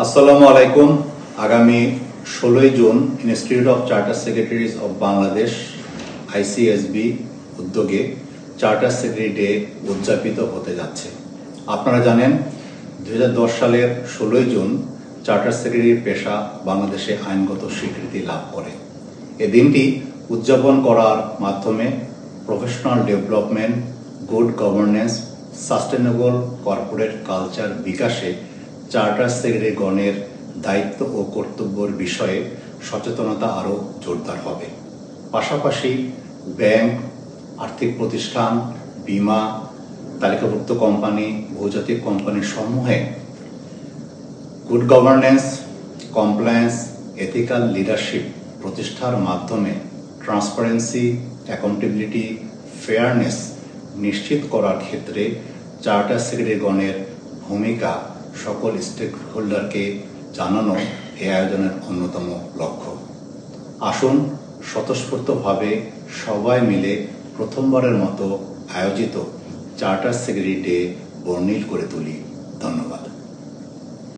আসসালামু আলাইকুম। আগামী 16 June institute of charter secretaries of Bangladesh ICSB উদ্যোগে চার্টার সেক্রেটারি ডে উদযাপিত হতে যাচ্ছে। আপনারা জানেন 2010 সালের 16 জুন চার্টার সেক্রেটারির পেশা বাংলাদেশে আইনগত স্বীকৃতি লাভ করে। এ দিনটি উদযাপন করার মাধ্যমে professional development, good governance, sustainable corporate culture বিকাশে চার্টার সেক্রেটারিগণের দায়িত্ব ও কর্তব্যের বিষয়ে সচেতনতা আরও জোরদার হবে। পাশাপাশি ব্যাংক, আর্থিক প্রতিষ্ঠান, বীমা, তালিকাভুক্ত কোম্পানি, বহুজাতিক কোম্পানি সমূহে good governance, compliance, ethical leadership প্রতিষ্ঠার মাধ্যমে ট্রান্সপারেন্সি, অ্যাকাউন্টেবিলিটি, ফেয়ারনেস নিশ্চিত করার ক্ষেত্রে চার্টার সেক্রেটারিগণের ভূমিকা সকল স্টেক হোল্ডারকে জানানো এই আয়োজনের অন্যতম লক্ষ্য। আসুন স্বতঃস্ফূর্তভাবে সবাই মিলে প্রথমবারের মতো আয়োজিত চার্টার সেক্রেটারি ডে বর্ণিল করে তুলি।